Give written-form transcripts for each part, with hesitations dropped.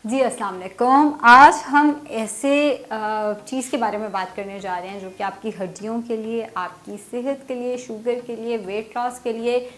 जी अस्सलाम वालेकुम। आज हम ऐसे चीज़ के बारे में बात करने जा रहे हैं जो कि आपकी हड्डियों के लिए, आपकी सेहत के लिए, शुगर के लिए, वेट लॉस के लिए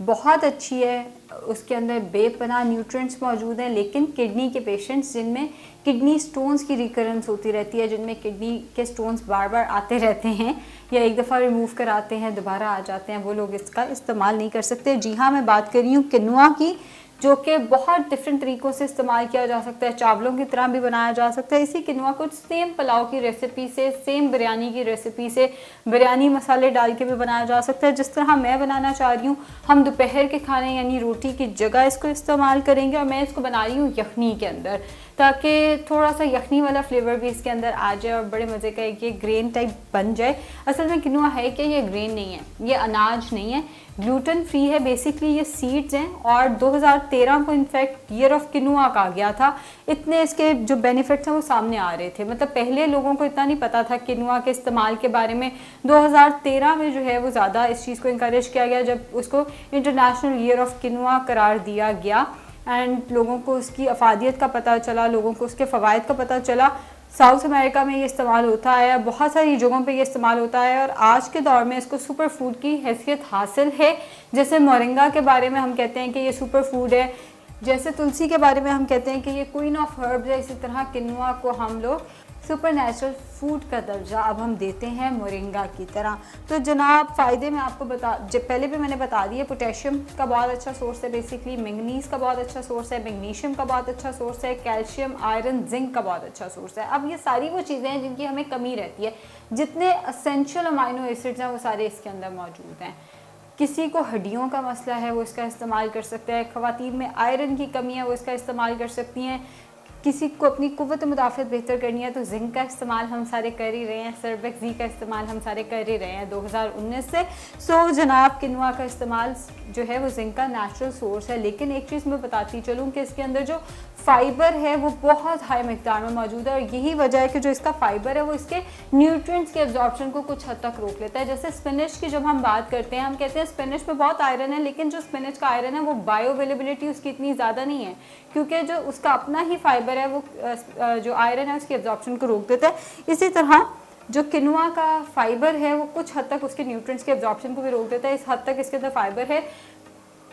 बहुत अच्छी है। उसके अंदर बेपनाह न्यूट्रिएंट्स मौजूद हैं। लेकिन किडनी के पेशेंट्स जिनमें किडनी स्टोन्स की रिकरेंस होती रहती है, जिनमें किडनी के स्टोन्स बार बार आते रहते हैं या एक दफ़ा रिमूव कराते हैं दोबारा आ जाते हैं, वो लोग इसका इस्तेमाल नहीं कर सकते। जी हाँ, मैं बात कर रही हूँ किनुआ की, जो कि बहुत डिफरेंट तरीक़ों से इस्तेमाल किया जा सकता है। चावलों की तरह भी बनाया जा सकता है। इसी किनुआ को सेम पुलाव की रेसिपी से, सेम बिरयानी की रेसिपी से, बिरयानी मसाले डाल के भी बनाया जा सकता है। जिस तरह मैं बनाना चाह रही हूँ, हम दोपहर के खाने यानी रोटी की जगह इसको इस्तेमाल करेंगे। और मैं इसको बना रही हूँ यखनी के अंदर, ताकि थोड़ा सा यखनी वाला फ्लेवर भी इसके अंदर आ जाए और बड़े मज़े का एक ये ग्रेन टाइप बन जाए। असल में किनुआ है कि ये ग्रेन नहीं है, ये अनाज नहीं है, ग्लूटेन फ्री है। बेसिकली ये सीड्स हैं और 2013 को इनफैक्ट ईयर ऑफ किनुआ कहा गया था। इतने इसके जो बेनिफिट्स हैं वो सामने आ रहे थे। मतलब पहले लोगों को इतना नहीं पता था किनुआ के इस्तेमाल के बारे में। 2013 में जो है वो ज़्यादा इस चीज़ को इंकरेज किया गया, जब उसको इंटरनेशनल ईयर ऑफ किनुआ करार दिया गया एंड लोगों को उसकी अफादियत का पता चला, लोगों को उसके फ़वाइद का पता चला। साउथ अमेरिका में ये इस्तेमाल होता है, बहुत सारी जगहों पे ये इस्तेमाल होता है और आज के दौर में इसको सुपर फूड की हैसियत हासिल है। जैसे मोरिंगा के बारे में हम कहते हैं कि ये सुपर फूड है, जैसे तुलसी के बारे में हम कहते हैं कि ये क्वीन ऑफ हर्ब्स है, इसी तरह किनुआ को हम लोग सुपर नेचुरल फूड का दर्जा अब हम देते हैं मोरिंगा की तरह। तो जनाब फ़ायदे में आपको पहले भी मैंने बता दिया। पोटेशियम का बहुत अच्छा सोर्स है, बेसिकली मैंगनीज़ का बहुत अच्छा सोर्स है, मैग्नीशियम का बहुत अच्छा सोर्स है, कैल्शियम, आयरन, जिंक का बहुत अच्छा सोर्स है। अब ये सारी वो चीज़ें हैं जिनकी हमें कमी रहती है। जितने असेंशियल अमाइनो एसिड्स हैं वो सारे इसके अंदर मौजूद हैं। किसी को हड्डियों का मसला है वो इसका इस्तेमाल कर सकता है, ख़वातीन में आयरन की कमी है वो इसका इस्तेमाल कर सकती हैं, किसी को अपनी कुव्वत मुदाफ़त बेहतर करनी है तो जिंक का इस्तेमाल हम सारे कर ही रहे हैं, सर्बेक्सी का इस्तेमाल हम सारे कर ही रहे हैं 2019 से। सो जनाब किनुआ का इस्तेमाल जो है वो जिंक का नेचुरल सोर्स है। लेकिन एक चीज़ मैं बताती चलूँ कि इसके अंदर जो फ़ाइबर है वो बहुत हाई मिकदार में मौजूद है और यही वजह है कि जो इसका फ़ाइबर है वो इसके न्यूट्रिएंट्स के एब्जॉर्प्शन को कुछ हद तक रोक लेता है। जैसे स्पिनच की जब हम बात करते हैं, हम कहते हैं स्पिनच में बहुत आयरन है, लेकिन जो स्पिनच का आयरन है वो बायो अवेलेबिलिटी उसकी इतनी ज़्यादा नहीं है, क्योंकि जो उसका अपना ही फाइबर है वो जो आयरन है उसकी एब्जॉर्प्शन को रोक देता है। इसी तरह जो किनुआ का फाइबर है वो कुछ हद तक उसके न्यूट्रिएंट्स के एब्जॉर्प्शन को भी रोक देता है। इस हद तक इसके अंदर फाइबर है।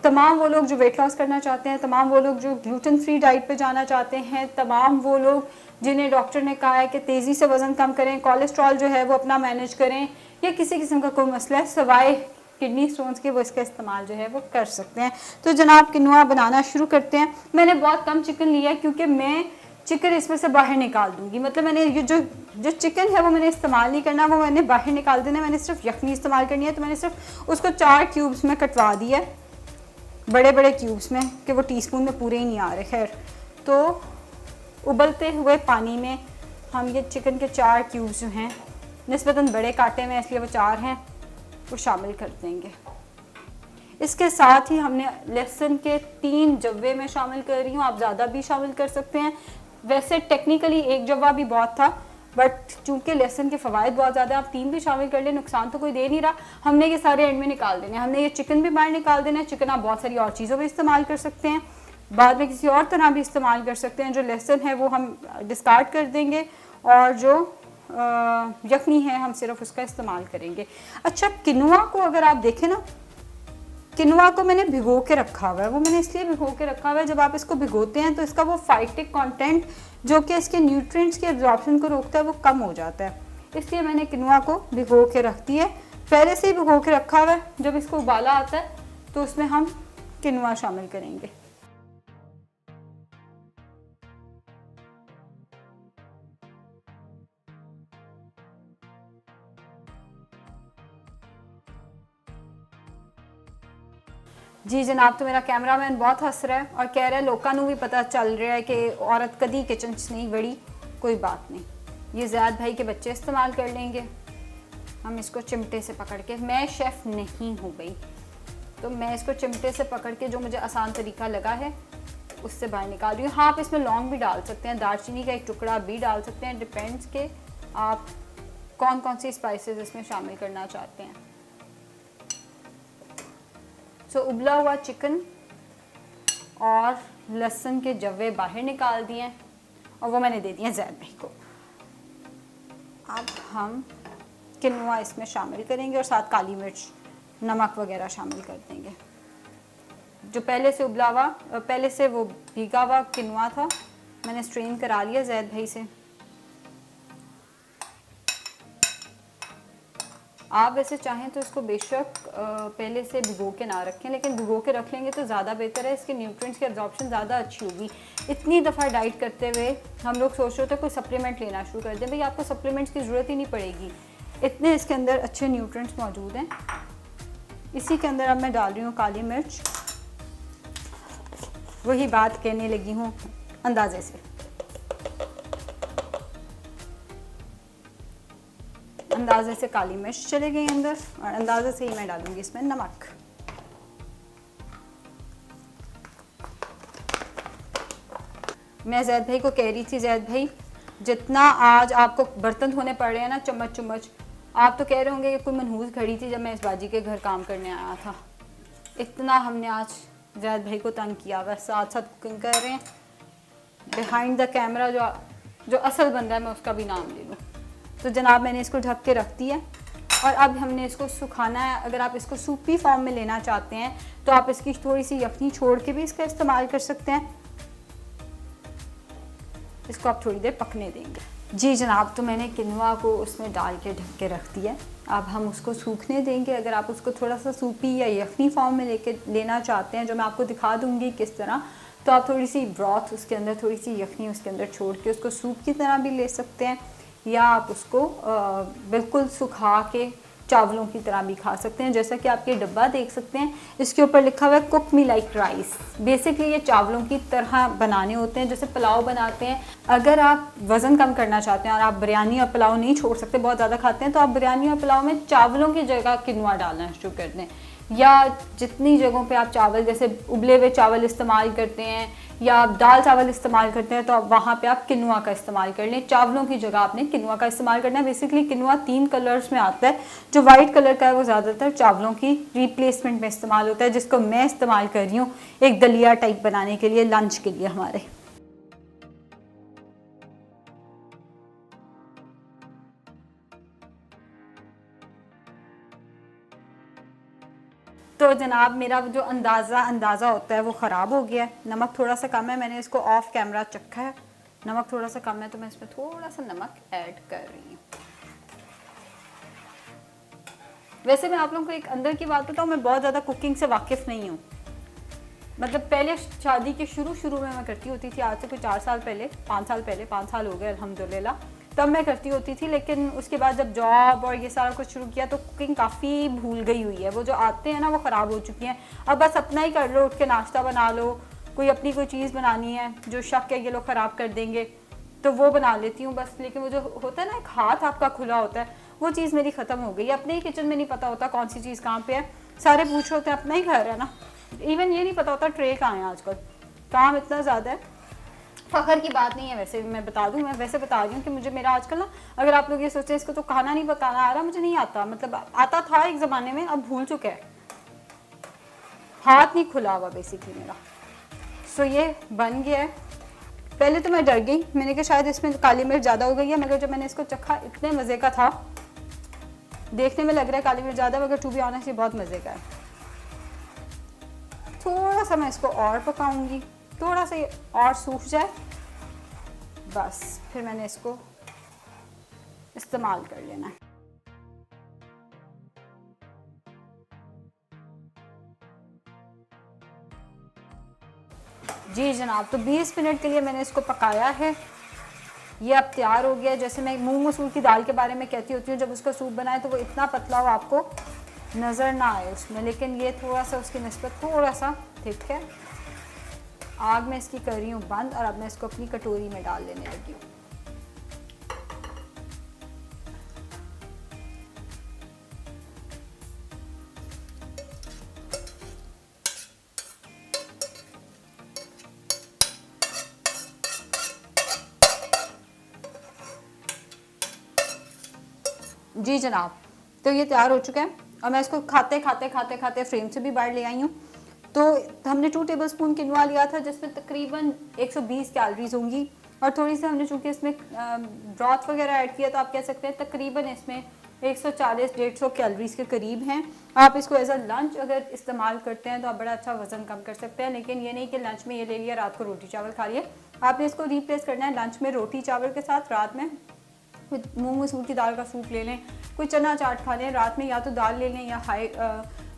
तमाम वो लोग जो वेट लॉस करना चाहते हैं, तमाम वो लोग जो ग्लूटेन फ्री डाइट पे जाना चाहते हैं, तमाम वो लोग जिन्हें डॉक्टर ने कहा है कि तेज़ी से वज़न कम करें, कोलेस्ट्रॉल जो है वो अपना मैनेज करें, या किसी किस्म का कोई मसला है सवाए किडनी स्टोन्स के, वो इसका इस्तेमाल जो है वो कर सकते हैं। तो जनाब किनुआ बनाना शुरू करते हैं। मैंने बहुत कम चिकन लिया है क्योंकि मैं चिकन इसमें से बाहर निकाल दूंगी। मतलब मैंने ये जो चिकन है वो मैंने इस्तेमाल नहीं करना, वो मैंने बाहर निकाल देना है। मैंने सिर्फ यखनी इस्तेमाल करनी है। तो मैंने सिर्फ उसको 4 क्यूब्स में कटवा दिया है, बड़े बड़े क्यूब्स में, कि वो टीस्पून में पूरे ही नहीं आ रहे। खैर, तो उबलते हुए पानी में हम ये चिकन के 4 क्यूब्स जो हैं, निस्बतन बड़े काटे में इसलिए वो 4 हैं, वो शामिल कर देंगे। इसके साथ ही हमने लहसुन के 3 जव्वे में शामिल कर रही हूँ, आप ज़्यादा भी शामिल कर सकते हैं। वैसे टेक्निकली 1 जव्वा भी बहुत था, बट चूंकि लहसुन के फ़वाइद बहुत ज़्यादा, आप 3 भी शामिल कर लें, नुकसान तो कोई दे नहीं रहा। हमने ये सारे एंड में निकाल देने, हमने ये चिकन भी बाहर निकाल देना है। चिकन आप बहुत सारी और चीज़ों में इस्तेमाल कर सकते हैं, बाद में किसी और तरह भी इस्तेमाल कर सकते हैं। जो लहसुन है वो हम डिस्कार्ड कर देंगे और जो यखनी है हम सिर्फ उसका इस्तेमाल करेंगे। अच्छा, किनुआ को अगर आप देखें ना, किनुआ को मैंने भिगो के रखा हुआ है। वो मैंने इसलिए भिगो के रखा हुआ है, जब आप इसको भिगोते हैं तो इसका वो फाइटिक कंटेंट जो कि इसके न्यूट्रिएंट्स के एब्जॉर्प्शन को रोकता है वो कम हो जाता है। इसलिए मैंने किनुआ को भिगो के रख दी है, पहले से ही भिगो के रखा हुआ है। जब इसको उबाला आता है तो उसमें हम किनुआ शामिल करेंगे। जी जनाब, तो मेरा कैमरामैन बहुत हंस रहा है और कह रहा है लोगों को भी पता चल रहा है कि औरत कदी किचन च नहीं बड़ी। कोई बात नहीं, ये ज़ियाद भाई के बच्चे इस्तेमाल कर लेंगे। हम इसको चिमटे से पकड़ के, मैं शेफ़ नहीं हूँ भाई, तो मैं इसको चिमटे से पकड़ के जो मुझे आसान तरीका लगा है उससे बाहर निकाल रही हूँ। हाँ, आप इसमें लौंग भी डाल सकते हैं, दालचीनी का एक टुकड़ा भी डाल सकते हैं, डिपेंड्स के आप कौन कौन सी स्पाइसेस इसमें शामिल करना चाहते हैं। सो उबला हुआ चिकन और लहसुन के जवे बाहर निकाल दिए और वो मैंने दे दिए ज़ैद भाई को। अब हम किनुआ इसमें शामिल करेंगे और साथ काली मिर्च, नमक वगैरह शामिल कर देंगे। जो पहले से उबला हुआ, पहले से वो भीगा हुआ किनुआ था, मैंने स्ट्रेन करा लिया ज़ैद भाई से। आप वैसे चाहें तो इसको बेशक पहले से भिगो के ना रखें, लेकिन भिगो के रख लेंगे तो ज़्यादा बेहतर है, इसके न्यूट्रिएंट्स की एब्जॉर्प्शन ज़्यादा अच्छी होगी। इतनी दफ़ा डाइट करते हुए हम लोग सोच रहे थे कोई सप्लीमेंट लेना शुरू कर दें, भाई आपको सप्लीमेंट्स की ज़रूरत ही नहीं पड़ेगी, इतने इसके अंदर अच्छे न्यूट्रिएंट्स मौजूद हैं। इसी के अंदर अब मैं डाल रही हूँ काली मिर्च। वही बात कहने लगी हूँ, अंदाजे से काली मिर्च चले गई अंदर, और अंदाजे से ही मैं डालूंगी इसमें नमक। मैं ज़ैद भाई को कह रही थी, ज़ैद भाई जितना आज आपको बर्तन धोने पड़ रहे हैं ना चम्मच चम्मच, आप तो कह रहे होंगे कि कोई मनहूस खड़ी थी जब मैं इस बाजी के घर काम करने आया था। इतना हमने आज ज़ैद भाई को तंग किया, बस साथ साथ कुकिंग कर रहे हैं। बिहाइंड द कैमरा जो असल बंदा है मैं उसका भी नाम ले लूँ। तो जनाब मैंने इसको ढक के रख दिया और अब हमने इसको सुखाना है। अगर आप इसको सूपी फॉर्म में लेना चाहते हैं तो आप इसकी थोड़ी सी यखनी छोड़ के भी इसका इस्तेमाल कर सकते हैं। इसको आप थोड़ी देर पकने देंगे। जी जनाब, तो मैंने किनुआ को उसमें डाल के ढक के रख दिया। अब हम उसको सूखने देंगे। अगर आप उसको थोड़ा सा सूपी या यखनी फॉर्म में लेना चाहते हैं, जो मैं आपको दिखा दूंगी किस तरह, तो आप थोड़ी सी ब्रॉथ उसके अंदर, थोड़ी सी यखनी उसके अंदर छोड़ के उसको सूप की तरह भी ले सकते हैं, या आप उसको बिल्कुल सुखा के चावलों की तरह भी खा सकते हैं। जैसा कि आप ये डब्बा देख सकते हैं, इसके ऊपर लिखा हुआ है cook me like rice. Basically ये चावलों की तरह बनाने होते हैं, जैसे पुलाव बनाते हैं। अगर आप वज़न कम करना चाहते हैं और आप बिरयानी और पुलाव नहीं छोड़ सकते, बहुत ज़्यादा खाते हैं, तो आप बिरयानी और पुलाव में चावलों की जगह किनुआ डालना शुरू कर दें। या जितनी जगहों पे आप चावल, जैसे उबले हुए चावल इस्तेमाल करते हैं या आप दाल चावल इस्तेमाल करते हैं, तो आप वहाँ पे आप किनुआ का इस्तेमाल कर लें। चावलों की जगह आपने किनुआ का इस्तेमाल करना है। बेसिकली किनुआ 3 कलर्स में आता है। जो वाइट कलर का है वो ज़्यादातर चावलों की रिप्लेसमेंट में इस्तेमाल होता है, जिसको मैं इस्तेमाल कर रही हूँ एक दलिया टाइप बनाने के लिए, लंच के लिए हमारे। तो जनाब मेरा जो अंदाज़ा होता है वो ख़राब हो गया है। नमक थोड़ा सा कम है, मैंने इसको ऑफ कैमरा चखा है, नमक थोड़ा सा कम है, तो मैं इसमें थोड़ा सा नमक ऐड कर रही हूँ। वैसे मैं आप लोगों को एक अंदर की बात बताऊँ, मैं बहुत ज़्यादा कुकिंग से वाकिफ़ नहीं हूँ। मतलब पहले शादी के शुरू में मैं करती होती थी, आज से कोई 4 साल पहले, 5 साल पहले, 5 साल हो गए अल्हम्दुलिल्लाह, तब मैं करती होती थी। लेकिन उसके बाद जब जॉब और ये सारा कुछ शुरू किया तो कुकिंग काफ़ी भूल गई हुई है। वो जो आते हैं ना वो ख़राब हो चुकी हैं। अब बस अपना ही कर लो, उठ के नाश्ता बना लो, कोई अपनी कोई चीज़ बनानी है जो शक है ये लोग ख़राब कर देंगे तो वो बना लेती हूँ बस। लेकिन वो जो होता है ना, एक हाथ आपका खुला होता है, वो चीज़ मेरी ख़त्म हो गई। अपने ही किचन में नहीं पता होता कौन सी चीज़ कहाँ पे है, सारे पूछ होते हैं, अपना ही घर है ना, इवन ये नहीं पता होता ट्रे कहाँ है। आजकल काम इतना ज़्यादा है, फ़ख्र की बात नहीं है। वैसे मैं बता दूं, मैं वैसे बता रही हूँ कि मुझे मेरा आजकल ना, अगर आप लोग ये सोचें इसको तो खाना नहीं पकाना आ रहा, मुझे नहीं आता। मतलब आता था एक ज़माने में, अब भूल चुके हैं, हाथ नहीं खुला हुआ बेसिकली मेरा। सो ये बन गया है। पहले तो मैं डर गई, मैंने कहा शायद इसमें काली मिर्च ज़्यादा हो गई है, मगर जब मैंने इसको चखा इतने मज़े का था। देखने में लग रहा है काली मिर्च ज़्यादा, मगर टू बी ऑनेस्ट ये बहुत मज़े का है। थोड़ा सा मैं इसको और पकाऊंगी, थोड़ा सा ये और सूख जाए, बस फिर मैंने इसको इस्तेमाल कर लेना है। जी जनाब, तो 20 मिनट के लिए मैंने इसको पकाया है। ये अब तैयार हो गया। जैसे मैं मूंग मसूर की दाल के बारे में कहती होती हूँ, जब उसका सूप बनाए तो वो इतना पतला हो आपको नज़र ना आए उसमें, लेकिन ये थोड़ा सा उसकी निस्बत थोड़ा सा थिक है। आग में इसकी कर रही हूँ बंद और अब मैं इसको अपनी कटोरी में डाल लेने लगी हूँ। जी जनाब, तो ये तैयार हो चुका है और मैं इसको खाते खाते फ्रेम से भी बाहर ले आई हूँ। तो हमने 2 टेबलस्पून किनवा लिया था जिसमें तकरीबन 120 कैलोरीज होंगी, और थोड़ी सी हमने चूँकि इसमें ब्रॉथ वगैरह ऐड किया तो आप कह सकते हैं तकरीबन इसमें 140-150 कैलोरीज के करीब हैं। आप इसको एज अ लंच अगर इस्तेमाल करते हैं तो आप बड़ा अच्छा वज़न कम कर सकते हैं, लेकिन ये नहीं कि लंच में ये ले लिया, रात को रोटी चावल खा लिया। आपने इसको रिप्लेस करना है लंच में रोटी चावल के साथ, रात में मूंग मसूर की दाल का सूप ले लें, कोई चना चाट खा लें, रात में या तो दाल ले लें या हाई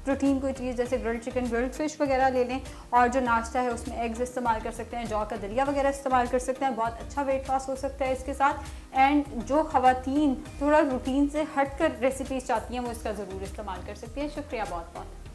प्रोटीन कोई चीज़ जैसे ग्रिल्ड चिकन, ग्रिल्ड फिश वगैरह ले लें, और जो नाश्ता है उसमें एग्स इस्तेमाल कर सकते हैं, जौ का दलिया वगैरह इस्तेमाल कर सकते हैं। बहुत अच्छा वेट लॉस हो सकता है इसके साथ। एंड जो ख़वातीन थोड़ा रूटीन से हट कर रेसिपीज़ चाहती हैं वो इसका ज़रूर इस्तेमाल कर सकती हैं। शुक्रिया बहुत बहुत।